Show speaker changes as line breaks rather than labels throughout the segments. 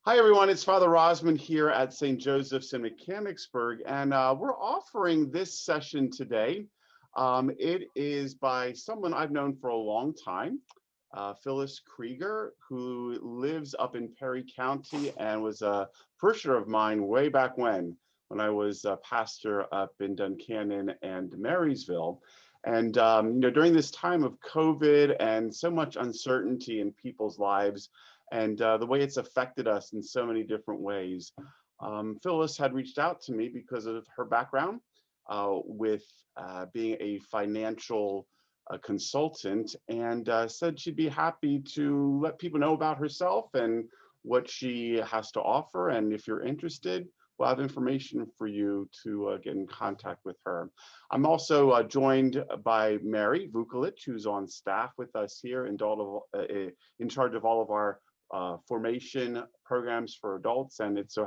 Hi, everyone. It's Father Rozman here at St. Joseph's in Mechanicsburg, and we're offering this session today. It is by someone I've known for a long time, Phyllis Krieger, who lives up in Perry County and was a parishioner of mine way back when I was a pastor up in Duncannon and Marysville. And during this time of COVID and so much uncertainty in people's lives, and the way it's affected us in so many different ways. Phyllis had reached out to me because of her background with being a financial consultant, and said she'd be happy to let people know about herself and what she has to offer. And if you're interested, we'll have information for you to get in contact with her. I'm also joined by Mary Vukolich, who's on staff with us here in charge of all of our formation programs for adults, and it's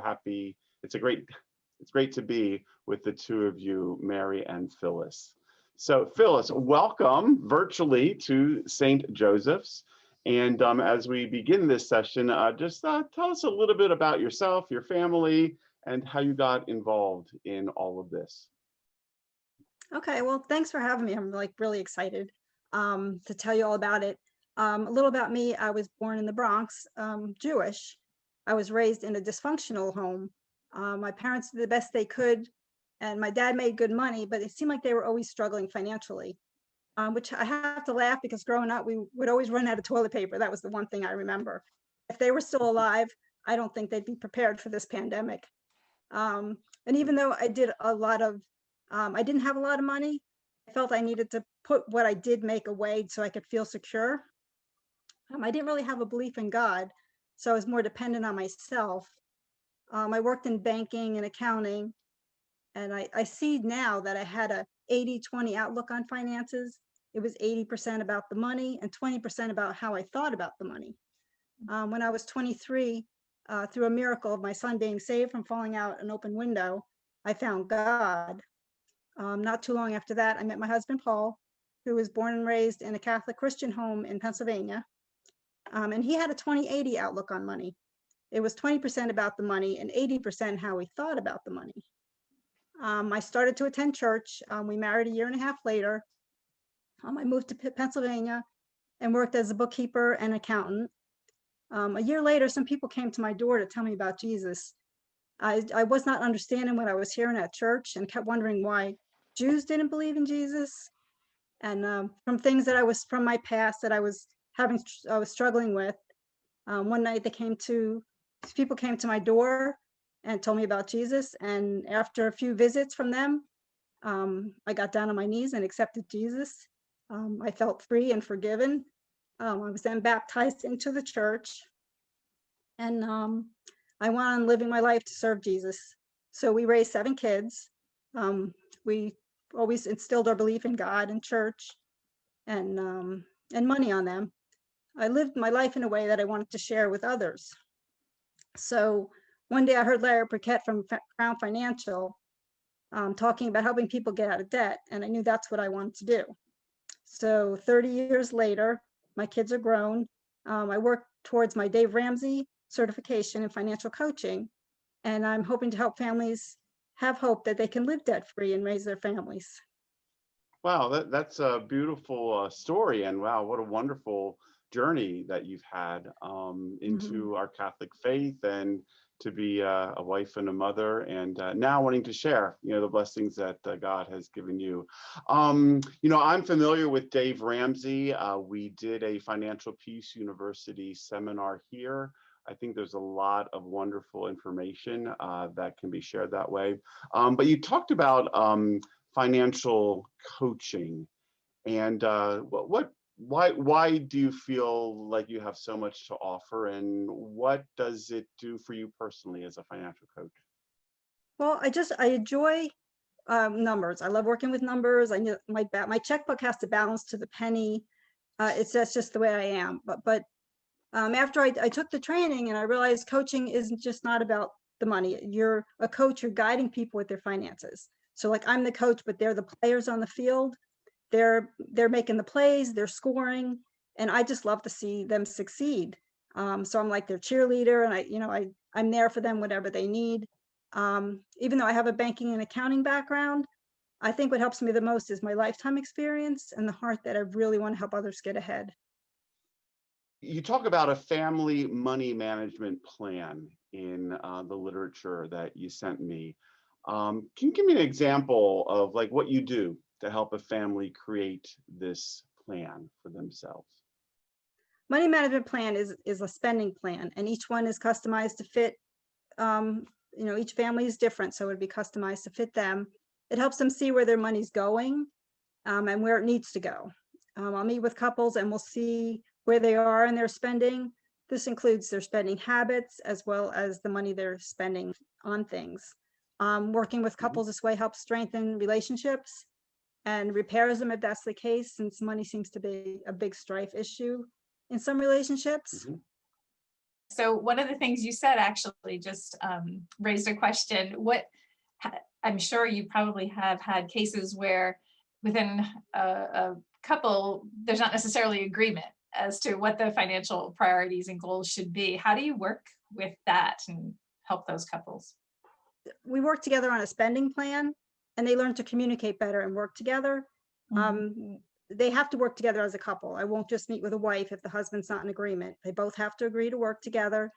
great to be with the two of you, Mary and Phyllis. So Phyllis, welcome virtually to St. Joseph's. And as we begin this session, just tell us a little bit about yourself, your family, and how you got involved in all of this.
Okay, well, thanks for having me. I'm really excited to tell you all about it. A little about me: I was born in the Bronx, Jewish. I was raised in a dysfunctional home. My parents did the best they could, and my dad made good money, but it seemed like they were always struggling financially, which I have to laugh because growing up, we would always run out of toilet paper. That was the one thing I remember. If they were still alive, I don't think they'd be prepared for this pandemic. And even though I didn't have a lot of money, I felt I needed to put what I did make away so I could feel secure. I didn't really have a belief in God, so I was more dependent on myself. I worked in banking and accounting, and I see now that I had a 80-20 outlook on finances. It was 80% about the money and 20% about how I thought about the money. When I was 23, through a miracle of my son being saved from falling out an open window, I found God. Not too long after that, I met my husband, Paul, who was born and raised in a Catholic Christian home in Pennsylvania. And he had a 20-80 outlook on money. It was 20% about the money and 80% how he thought about the money. I started to attend church. We married a year and a half later. I moved to Pennsylvania and worked as a bookkeeper and accountant. A year later, some people came to my door to tell me about Jesus. I was not understanding what I was hearing at church and kept wondering why Jews didn't believe in Jesus. And from things that from my past that I was struggling with. One night people came to my door and told me about Jesus. And after a few visits from them, I got down on my knees and accepted Jesus. I felt free and forgiven. I was then baptized into the church. And I went on living my life to serve Jesus. So we raised 7 kids. We always instilled our belief in God and church and money on them. I lived my life in a way that I wanted to share with others. So one day I heard Larry Burkett from Crown Financial talking about helping people get out of debt, and I knew that's what I wanted to do. So 30 years later, my kids are grown. I work towards my Dave Ramsey certification in financial coaching, and I'm hoping to help families have hope that they can live debt-free and raise their families.
Wow, that's a beautiful story, and wow, what a wonderful journey that you've had into our Catholic faith, and to be a wife and a mother, and now wanting to share, the blessings that God has given you. I'm familiar with Dave Ramsey. We did a Financial Peace University seminar here. I think there's a lot of wonderful information that can be shared that way. But you talked about financial coaching, and why do you feel like you have so much to offer, and what does it do for you personally as a financial coach?
Well, I enjoy numbers. I love working with numbers. I know my checkbook has to balance to the penny. That's just the way I am. But after I took the training, and I realized coaching isn't just not about the money. You're a coach. You're guiding people with their finances. So like I'm the coach, but they're the players on the field. They're making the plays, they're scoring, and I just love to see them succeed. So I'm like their cheerleader, and I'm there for them, whatever they need. Even though I have a banking and accounting background, I think what helps me the most is my lifetime experience and the heart that I really want to help others get ahead.
You talk about a family money management plan in the literature that you sent me. Can you give me an example of like what you do to help a family create this plan for themselves?
Money management plan is a spending plan, and each one is customized to fit. Each family is different, so it'd be customized to fit them. It helps them see where their money's going, and where it needs to go. I'll meet with couples and we'll see where they are in their spending. This includes their spending habits as well as the money they're spending on things. Working with
Mhm,
couples this way helps strengthen relationships and repairs them if that's the case, since money seems to be a big strife issue in some relationships.
mhm.
So one of the things you said actually just raised a question. I'm sure you probably have had cases where within a couple, there's not necessarily agreement as to what the financial priorities and goals should be. How do you work with that and help those couples?
We work together on a spending plan, and they learn to communicate better and work together. They have to work together as a couple. I won't just meet with a wife if the husband's not in agreement. They both have to agree to work together,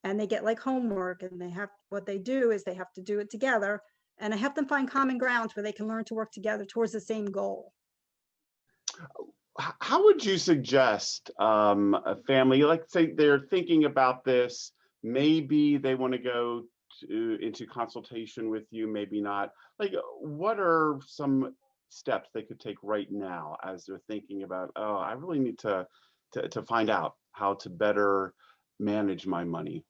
and they get like homework, and what they do is they have to do it together, and I help them find common grounds where they can learn to work together towards the same goal.
How would you suggest a family, like say they're thinking about this, maybe they want to go into consultation with you, maybe not. Like, what are some steps they could take right now as they're thinking about, oh, I really need to find out how to better manage my money?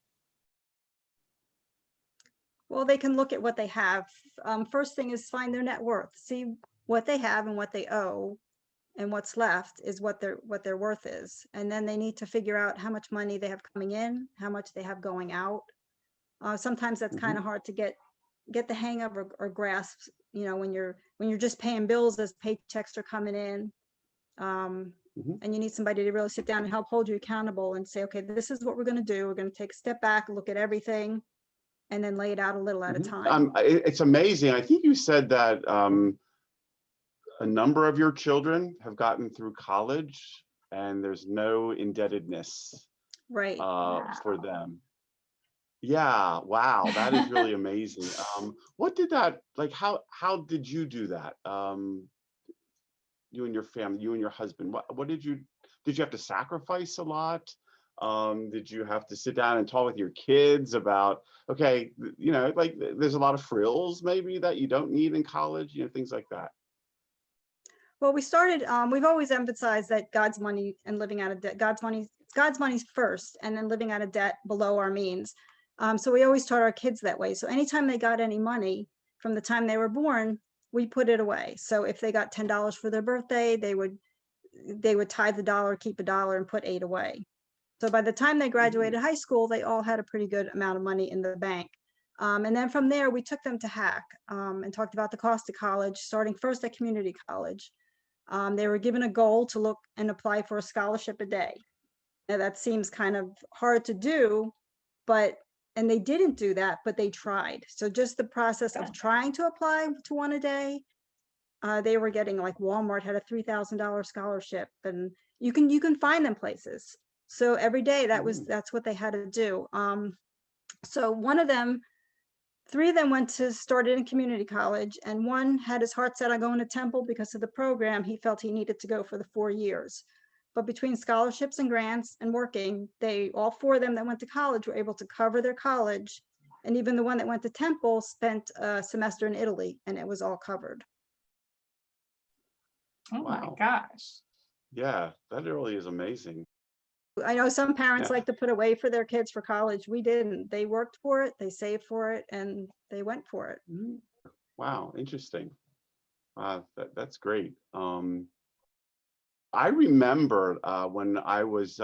Well, they can look at what they have. First thing is find their net worth, see what they have and what they owe, and what's left is what their worth is. And then they need to figure out how much money they have coming in, how much they have going out. Sometimes that's kind
Hmm.
of hard to get the hang of or grasp, when you're just paying bills as paychecks are coming in.
Hmm.
And you need somebody to really sit down and help hold you accountable and say, okay, this is what we're going to do. We're going to take a step back, look at everything, and then lay it out a little at a time.
It's amazing. I think you said that a number of your children have gotten through college and there's no indebtedness
Right.
for them. Yeah, wow, that is really amazing. What did that like? How did you do that? You and your family, you and your husband. What did you have to sacrifice a lot? Did you have to sit down and talk with your kids about, okay, like there's a lot of frills maybe that you don't need in college, things like that.
Well, we've always emphasized that God's money and living out of debt, God's money's first, and then living out of debt below our means. So we always taught our kids that way. So anytime they got any money from the time they were born, we put it away. So if they got $10 for their birthday, they would tithe the dollar, keep a dollar, and put 8 away. So by the time they
Mhm,
graduated high school, they all had a pretty good amount of money in the bank. And then from there, we took them to HACC, and talked about the cost of college, starting first at community college. They were given a goal to look and apply for a scholarship a day. Now that seems kind of hard to do, and they didn't do that, but they tried. So just the process of trying to apply to one a day, they were getting, like Walmart had a $3,000 scholarship, and you can find them places. So every day
mhm,
that's what they had to do. So three of them started in community college, and one had his heart set on going to Temple because of the program. He felt he needed to go for the 4 years. But between scholarships and grants and working, all 4 of them that went to college were able to cover their college. And even the one that went to Temple spent a semester in Italy, and it was all covered.
Oh my
wow.
gosh.
Yeah, that really is amazing.
I know some parents
Yeah.
like to put away for their kids for college. We didn't. They worked for it, they saved for it, and they went for it.
Mhm. Wow, interesting. That's great. I remember when I was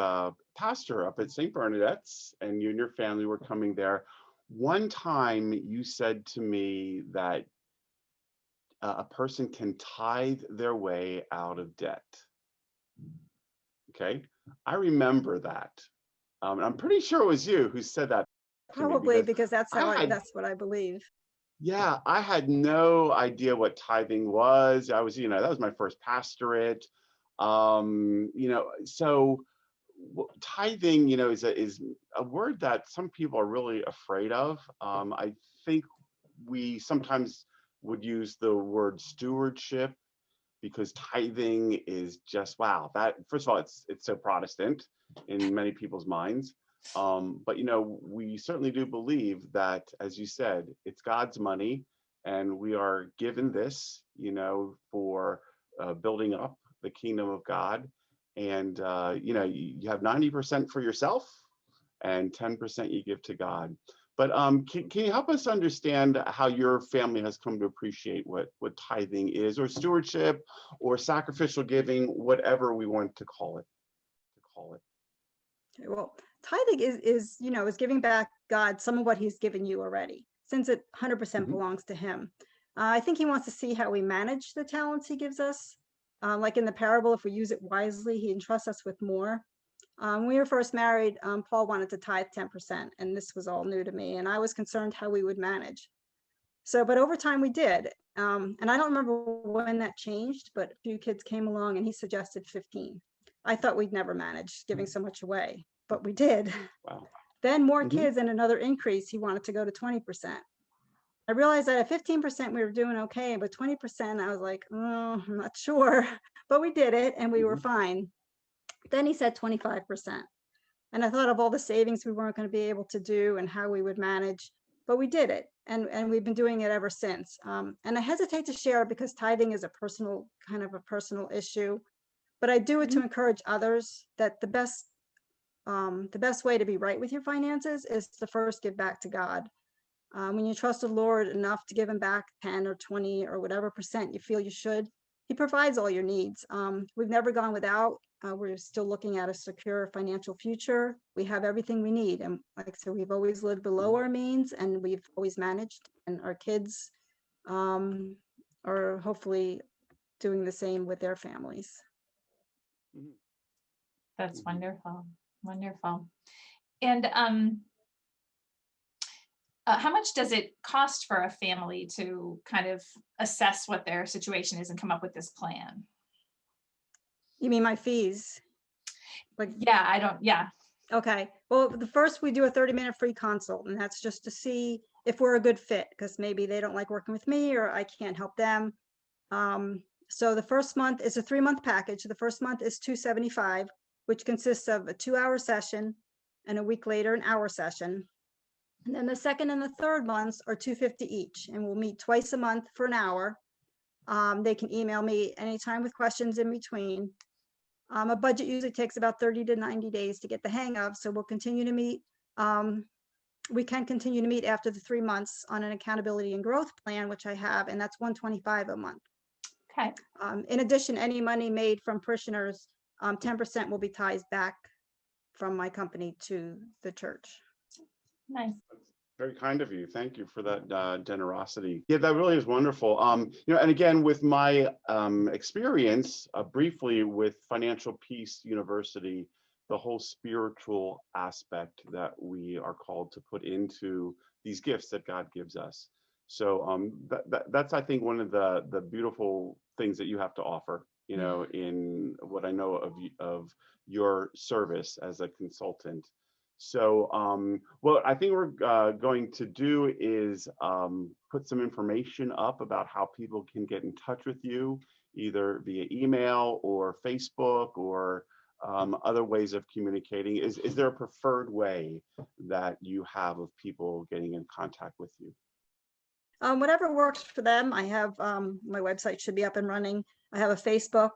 pastor up at St. Bernadette's and you and your family were coming there. One time you said to me that a person can tithe their way out of debt. Okay. I remember that. I'm pretty sure it was you who said that to me,
Probably because that's
I
what I believe.
yeah, I had no idea what tithing was. I was, that was my first pastorate. So tithing, is a word that some people are really afraid of. I think we sometimes would use the word stewardship because tithing is just, wow, that first of all, it's so Protestant in many people's minds. But we certainly do believe that, as you said, it's God's money, and we are given this, for building up the kingdom of God. And you have 90% for yourself, and 10% you give to God. But can you help us understand how your family has come to appreciate what tithing is, or stewardship, or sacrificial giving, whatever we want to call it?
Okay, well, tithing is giving back God some of what he's given you already, since it 100%
Mhm.
belongs to him. I think he wants to see how we manage the talents he gives us. Like in the parable, if we use it wisely, he entrusts us with more. When we were first married, Paul wanted to tithe 10%, and this was all new to me, and I was concerned how we would manage. So, but over time we did. And I don't remember when that changed, but a few kids came along and he suggested 15. I thought we'd never manage giving so much away, but we did.
Wow.
Then more
Mhm.
kids and another increase, he wanted to go to 20%. I realized that at 15% we were doing okay, but 20% I was like, oh, I'm not sure. But we did it and we were
Mhm.
fine. Then he said 25%. And I thought of all the savings we weren't going to be able to do and how we would manage, but we did it. And we've been doing it ever since. And I hesitate to share it because tithing is a personal issue, but I do it to encourage others that the best way to be right with your finances is to first give back to God. When you trust the Lord enough to give him back 10 or 20 or whatever percent you feel you should, he provides all your needs. We've never gone without. We're still looking at a secure financial future. We have everything we need. And like I said, we've always lived below our means, and we've always managed. And our kids are hopefully doing the same with their families.
Mhm.
That's
Mhm.
wonderful. Wonderful. And how much does it cost for a family to kind of assess what their situation is and come up with this plan?
You mean my fees?
Yeah.
Okay. Well, the first we do a 30-minute free consult, and that's just to see if we're a good fit, because maybe they don't like working with me or I can't help them. So the first month is a 3-month package. The first month is $275, which consists of a 2-hour session, and a week later, an hour session. And then the second and the third months are $250 each, and we'll meet twice a month for an hour. They can email me anytime with questions in between. A budget usually takes about 30 to 90 days to get the hang of, so we'll continue to meet. We can continue to meet after the 3 months on an accountability and growth plan, which I have, and that's $125 a month.
Okay.
In addition, any money made from parishioners, 10% will be tithed back from my company to the church.
Nice.
Very kind of you. Thank you for that generosity. Yeah, that really is wonderful. And again, with my experience briefly with Financial Peace University, the whole spiritual aspect that we are called to put into these gifts that God gives us. So that's, I think, one of the beautiful things that you have to offer, in what I know of your service as a consultant. So what I think we're going to do is put some information up about how people can get in touch with you, either via email or Facebook or other ways of communicating. Is there a preferred way that you have of people getting in contact with you?
Whatever works for them. I have my website should be up and running. I have a Facebook.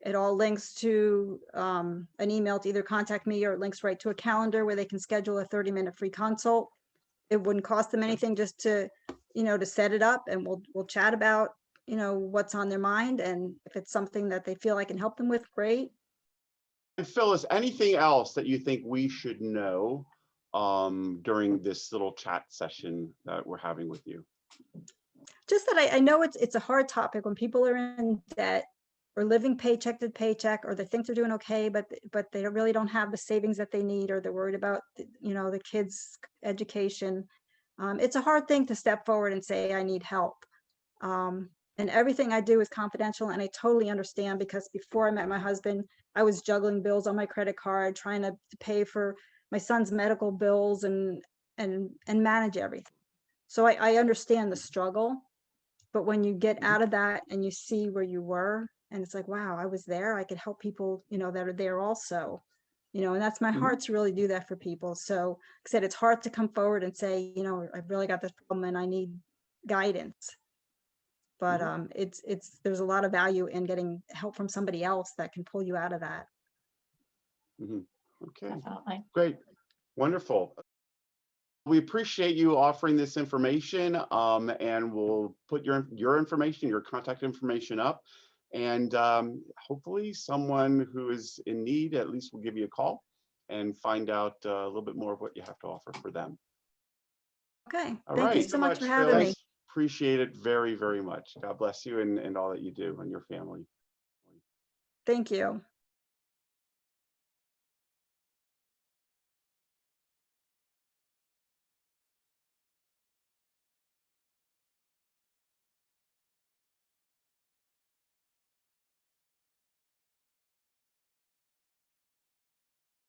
It all links to an email to either contact me, or it links right to a calendar where they can schedule a 30-minute free consult. It wouldn't cost them anything just to set it up, and we'll chat about what's on their mind, and if it's something that they feel I can help them with, great.
And Phyllis, anything else that you think we should know during this little chat session that we're having with you?
Just that I know it's a hard topic when people are in debt. or living paycheck to paycheck, or they think they're doing okay, but they really don't have the savings that they need, or they're worried about, you know, the kids' education. It's a hard thing to step forward and say, I need help. And everything I do is confidential, and I totally understand, because before I met my husband, I was juggling bills on my credit card, trying to pay for my son's medical bills and manage everything. So I understand the struggle, but when you get out of that and you see where you were, and it's like, wow, I was there, I could help people, you know, that are there also, you know, and that's my heart to really do that for people. So like I said, it's hard to come forward and say, you know, I've really got this problem and I need guidance. But there's a lot of value in getting help from somebody else that can pull you out of that.
Okay,
Definitely.
great, wonderful. We appreciate you offering this information, and we'll put your information, your contact information up, and hopefully someone who is in need at least will give you a call and find out a little bit more of what you have to offer for them.
Okay,
All
thank you
right.
so much for having me.
Appreciate it very, very much. God bless you and all that you do and your family.
Thank you.